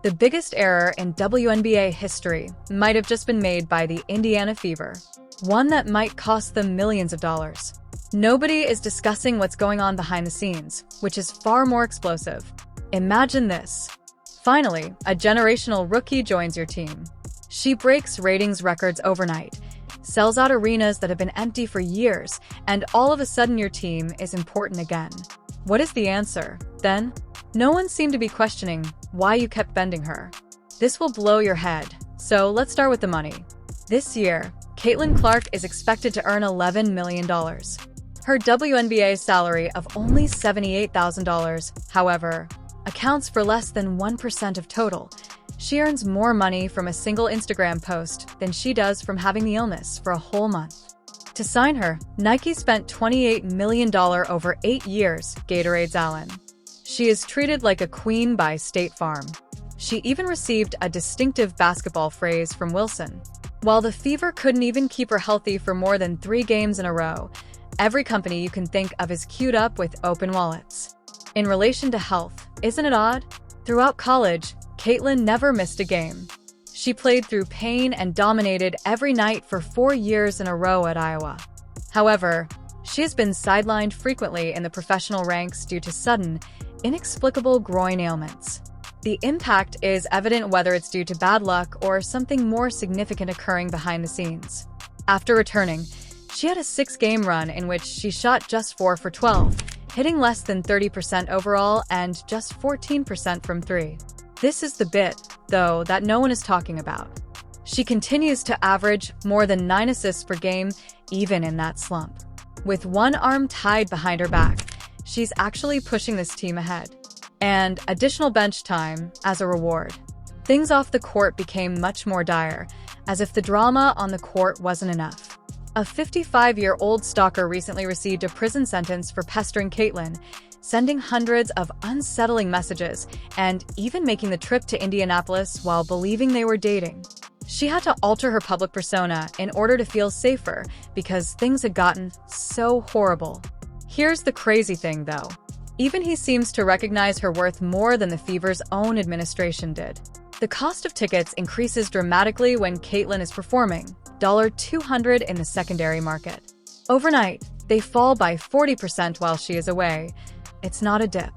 The biggest error in WNBA history might have just been made by the Indiana Fever, one that might cost them millions of dollars. Nobody is discussing what's going on behind the scenes, which is far more explosive. Imagine this. Finally, a generational rookie joins your team. She breaks ratings records overnight, sells out arenas that have been empty for years, and all of a sudden your team is important again. What is the answer, then? No one seemed to be questioning why you kept bending her. This will blow your head, so let's start with the money. This year, Caitlin Clark is expected to earn $11 million. Her WNBA salary of only $78,000, however, accounts for less than 1% of total. She earns more money from a single Instagram post than she does from having the illness for a whole month. To sign her, Nike spent $28 million over 8 years, Gatorade's Allen. She is treated like a queen by State Farm. She even received a distinctive basketball phrase from Wilson. While the Fever couldn't even keep her healthy for more than 3 games in a row, every company you can think of is queued up with open wallets. In relation to health, isn't it odd? Throughout college, Caitlin never missed a game. She played through pain and dominated every night for 4 years in a row at Iowa. However, she has been sidelined frequently in the professional ranks due to sudden, inexplicable groin ailments. The impact is evident whether it's due to bad luck or something more significant occurring behind the scenes. After returning, she had a 6-game run in which she shot just 4 for 12, hitting less than 30% overall and just 14% from 3. This is the bit, though, that no one is talking about. She continues to average more than 9 assists per game, even in that slump. With one arm tied behind her back, she's actually pushing this team ahead. And additional bench time as a reward. Things off the court became much more dire, as if the drama on the court wasn't enough. A 55-year-old stalker recently received a prison sentence for pestering Caitlin, sending hundreds of unsettling messages, and even making the trip to Indianapolis while believing they were dating. She had to alter her public persona in order to feel safer because things had gotten so horrible. Here's the crazy thing, though. Even he seems to recognize her worth more than the Fever's own administration did. The cost of tickets increases dramatically when Caitlin is performing, $200 in the secondary market. Overnight, they fall by 40% while she is away. It's not a dip.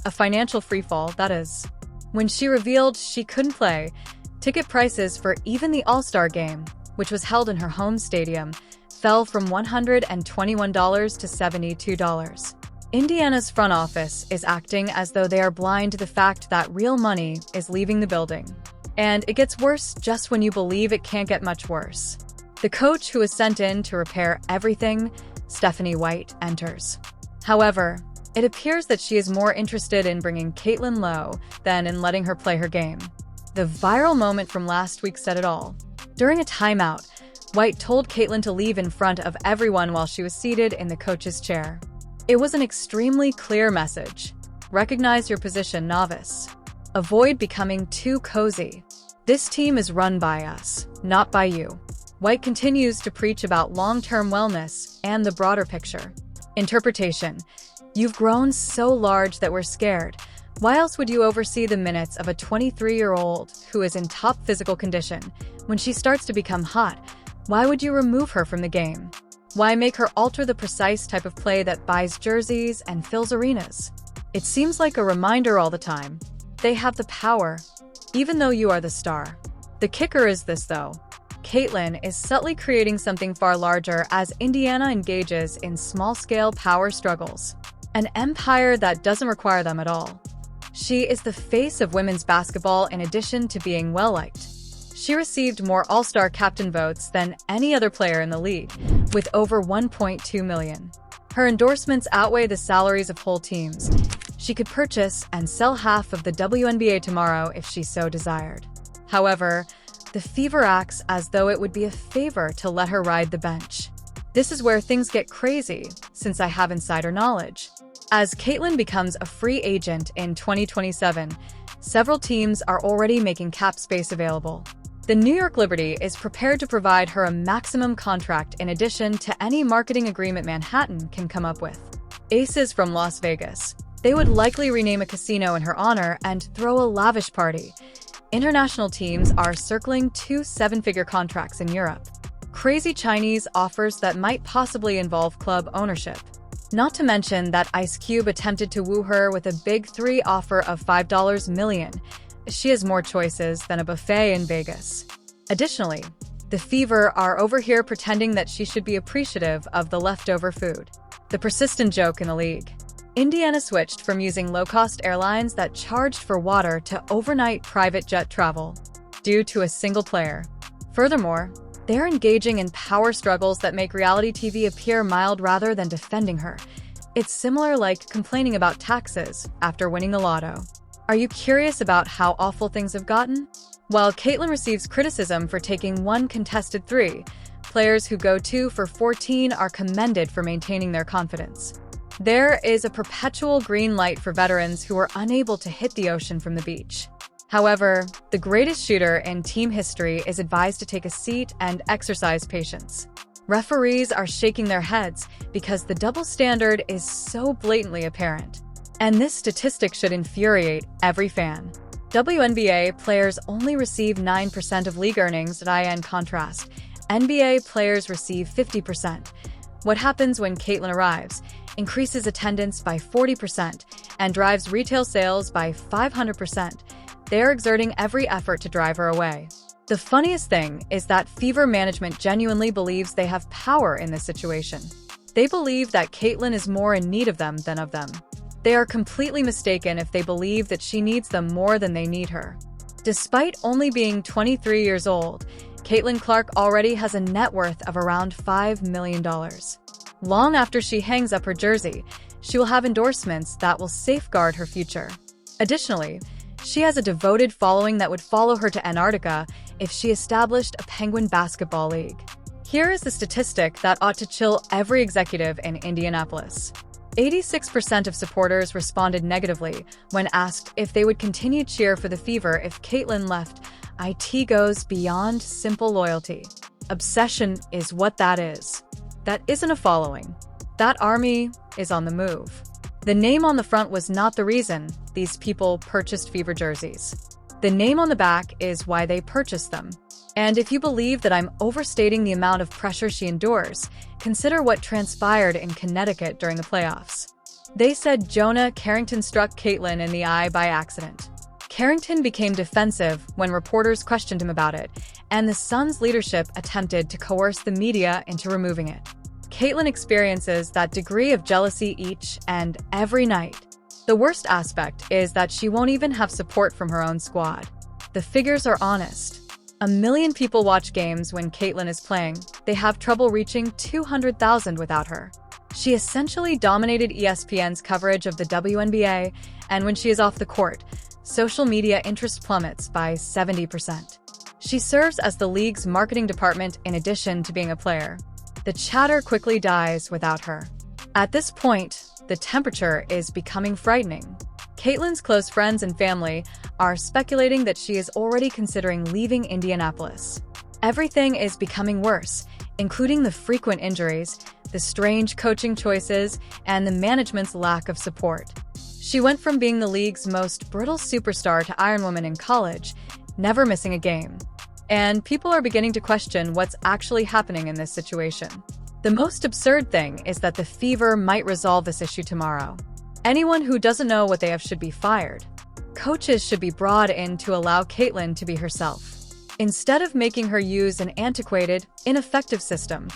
A financial freefall, that is. When she revealed she couldn't play, ticket prices for even the All-Star game, which was held in her home stadium, fell from $121 to $72. Indiana's front office is acting as though they are blind to the fact that real money is leaving the building. And it gets worse just when you believe it can't get much worse. The coach who is sent in to repair everything, Stephanie White, enters. However, it appears that she is more interested in bringing Caitlin low than in letting her play her game. The viral moment from last week said it all. During a timeout, White told Caitlin to leave in front of everyone while she was seated in the coach's chair. It was an extremely clear message. Recognize your position, novice. Avoid becoming too cozy. This team is run by us, not by you. White continues to preach about long-term wellness and the broader picture. Interpretation. You've grown so large that we're scared. Why else would you oversee the minutes of a 23-year-old who is in top physical condition? When she starts to become hot, why would you remove her from the game? Why make her alter the precise type of play that buys jerseys and fills arenas? It seems like a reminder all the time. They have the power, even though you are the star. The kicker is this, though. Caitlin is subtly creating something far larger as Indiana engages in small-scale power struggles. An empire that doesn't require them at all. She is the face of women's basketball in addition to being well-liked. She received more All-Star captain votes than any other player in the league, with over 1.2 million. Her endorsements outweigh the salaries of whole teams. She could purchase and sell half of the WNBA tomorrow if she so desired. However, the Fever acts as though it would be a favor to let her ride the bench. This is where things get crazy, since I have insider knowledge. As Caitlin becomes a free agent in 2027, several teams are already making cap space available. The New York Liberty is prepared to provide her a maximum contract in addition to any marketing agreement Manhattan can come up with. Aces from Las Vegas. They would likely rename a casino in her honor and throw a lavish party. International teams are circling 2 seven-figure contracts in Europe. Crazy Chinese offers that might possibly involve club ownership. Not to mention that Ice Cube attempted to woo her with a big 3 offer of $5 million. She has more choices than a buffet in Vegas. Additionally, the Fever are over here pretending that she should be appreciative of the leftover food. The persistent joke in the league. Indiana switched from using low-cost airlines that charged for water to overnight private jet travel due to a single player. Furthermore, they're engaging in power struggles that make reality TV appear mild rather than defending her. It's similar like complaining about taxes after winning the lotto. Are you curious about how awful things have gotten? While Caitlyn receives criticism for taking 1 contested 3, players who go 2 for 14 are commended for maintaining their confidence. There is a perpetual green light for veterans who are unable to hit the ocean from the beach. However, the greatest shooter in team history is advised to take a seat and exercise patience. Referees are shaking their heads because the double standard is so blatantly apparent. And this statistic should infuriate every fan. WNBA players only receive 9% of league earnings. In contrast, NBA players receive 50%. What happens when Caitlyn arrives? Increases attendance by 40% and drives retail sales by 500%. They're exerting every effort to drive her away. The funniest thing is that Fever management genuinely believes they have power in this situation. They believe that Caitlyn is more in need of them than of them. They are completely mistaken if they believe that she needs them more than they need her. Despite only being 23 years old, Caitlyn Clark already has a net worth of around $5 million. Long after she hangs up her jersey, she will have endorsements that will safeguard her future. Additionally, she has a devoted following that would follow her to Antarctica if she established a Penguin basketball league. Here is the statistic that ought to chill every executive in Indianapolis. 86% of supporters responded negatively when asked if they would continue cheer for the Fever if Caitlyn left. It goes beyond simple loyalty. Obsession is what that is. That isn't a following. That army is on the move. The name on the front was not the reason these people purchased Fever jerseys. The name on the back is why they purchased them. And if you believe that I'm overstating the amount of pressure she endures, consider what transpired in Connecticut during the playoffs. They said Jonah Carrington struck Caitlyn in the eye by accident. Carrington became defensive when reporters questioned him about it, and the Suns' leadership attempted to coerce the media into removing it. Caitlyn experiences that degree of jealousy each and every night. The worst aspect is that she won't even have support from her own squad. The figures are honest. 1 million people watch games when Caitlyn is playing. They have trouble reaching 200,000 without her. She essentially dominated ESPN's coverage of the WNBA, and when she is off the court, social media interest plummets by 70%. She serves as the league's marketing department in addition to being a player. The chatter quickly dies without her. At this point, the temperature is becoming frightening. Caitlyn's close friends and family are speculating that she is already considering leaving Indianapolis. Everything is becoming worse, including the frequent injuries, the strange coaching choices, and the management's lack of support. She went from being the league's most brittle superstar to Iron Woman in college, never missing a game. And people are beginning to question what's actually happening in this situation. The most absurd thing is that the Fever might resolve this issue tomorrow. Anyone who doesn't know what they have should be fired. Coaches should be brought in to allow Caitlyn to be herself. Instead of making her use an antiquated, ineffective system,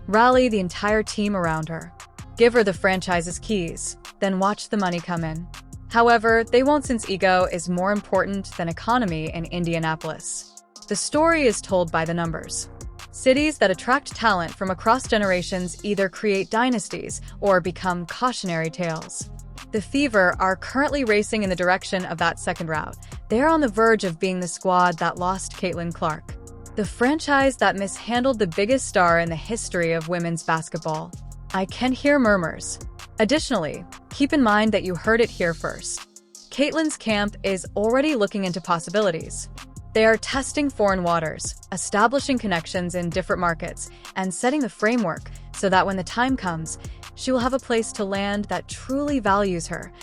rally the entire team around her. Give her the franchise's keys, then watch the money come in. However, they won't, since ego is more important than economy in Indianapolis. The story is told by the numbers. Cities that attract talent from across generations either create dynasties or become cautionary tales. The Fever are currently racing in the direction of that second route. They are on the verge of being the squad that lost Caitlyn Clark, the franchise that mishandled the biggest star in the history of women's basketball. I can hear murmurs. Additionally, keep in mind that you heard it here first. Caitlyn's camp is already looking into possibilities. They are testing foreign waters, establishing connections in different markets, and setting the framework so that when the time comes, she will have a place to land that truly values her,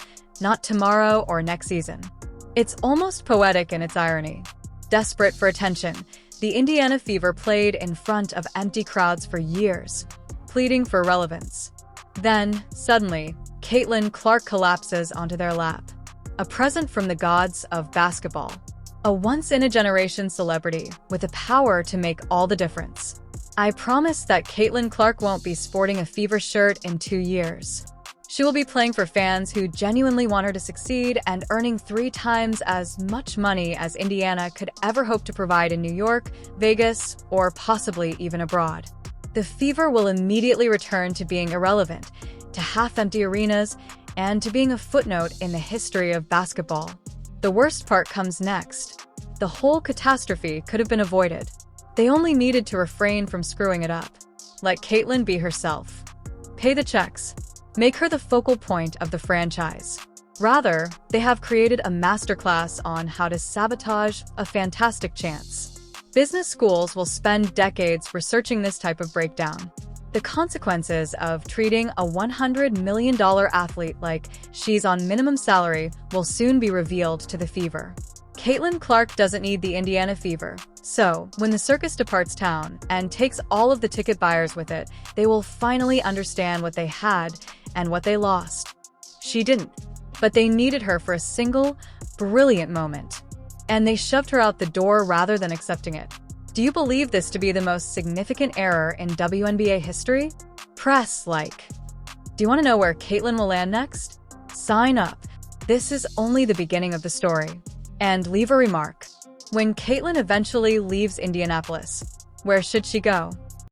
not tomorrow or next season. It's almost poetic in its irony. Desperate for attention, the Indiana Fever played in front of empty crowds for years, pleading for relevance. Then, suddenly, Caitlin Clark collapses onto their lap. A present from the gods of basketball. A once-in-a-generation celebrity with the power to make all the difference. I promise that Caitlin Clark won't be sporting a Fever shirt in 2 years. She will be playing for fans who genuinely want her to succeed and earning 3 times as much money as Indiana could ever hope to provide in New York, Vegas, or possibly even abroad. The Fever will immediately return to being irrelevant, to half-empty arenas, and to being a footnote in the history of basketball. The worst part comes next. The whole catastrophe could have been avoided. They only needed to refrain from screwing it up. Let Caitlin be herself. Pay the checks. Make her the focal point of the franchise. Rather, they have created a masterclass on how to sabotage a fantastic chance. Business schools will spend decades researching this type of breakdown. The consequences of treating a $100 million athlete like she's on minimum salary will soon be revealed to the Fever. Caitlin Clark doesn't need the Indiana Fever, so when the circus departs town and takes all of the ticket buyers with it, they will finally understand what they had and what they lost. She didn't, but they needed her for a single, brilliant moment. And they shoved her out the door rather than accepting it. Do you believe this to be the most significant error in WNBA history? Press like. Do you want to know where Caitlin will land next? Sign up. This is only the beginning of the story. And leave a remark. When Caitlin eventually leaves Indianapolis, where should she go?